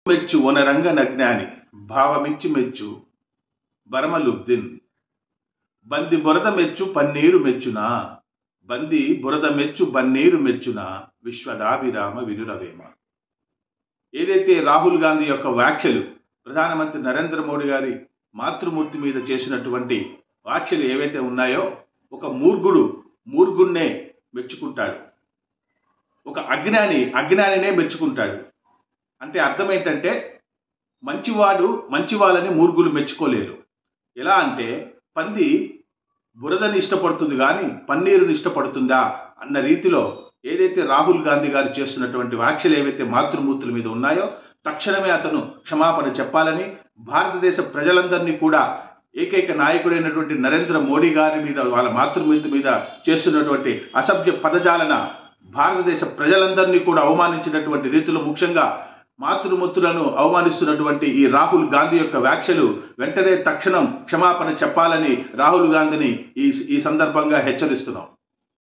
మెచ్చు వనరంగ నజ్ఞాని భావమిచ్చి మెచ్చు బరమలుబ్దిన్ బంది బురద మెచ్చు పన్నీరు మెచ్చునా బంది బురద మెచ్చు బన్నీరు మెచ్చునా విశ్వదాభిరామ వినురవేమ. ఏదైతే రాహుల్ గాంధీ యొక్క వ్యాఖ్యలు ప్రధానమంత్రి నరేంద్ర మోడీ గారి మాతృమూర్తి మీద చేసినటువంటి వ్యాఖ్యలు ఏవైతే ఉన్నాయో, ఒక మూర్ఖున్నే మెచ్చుకుంటాడు, ఒక అజ్ఞానినే మెచ్చుకుంటాడు. అంటే అర్థం ఏంటంటే, మంచి వాళ్ళని మూర్ఖులు మెచ్చుకోలేరు. ఎలా అంటే, పంది బురదని ఇష్టపడుతుంది కానీ పన్నీరుని ఇష్టపడుతుందా అన్న రీతిలో ఏదైతే రాహుల్ గాంధీ గారు చేస్తున్నటువంటి వ్యాఖ్యలు ఏవైతే మాతృమూర్తుల మీద ఉన్నాయో, తక్షణమే అతను క్షమాపణ చెప్పాలని, భారతదేశ ప్రజలందరినీ కూడా ఏకైక నాయకుడైనటువంటి నరేంద్ర మోడీ గారి మీద, వాళ్ళ మాతృమూర్తి మీద చేస్తున్నటువంటి అసభ్య పదజాలన భారతదేశ ప్రజలందరినీ కూడా అవమానించినటువంటి రీతిలో, ముఖ్యంగా మాతృమూర్తులను అవమానిస్తున్నటువంటి ఈ రాహుల్ గాంధీ యొక్క వ్యాఖ్యలు వెంటనే తక్షణం క్షమాపణ చెప్పాలని రాహుల్ గాంధీని ఈ సందర్భంగా హెచ్చరిస్తున్నాం.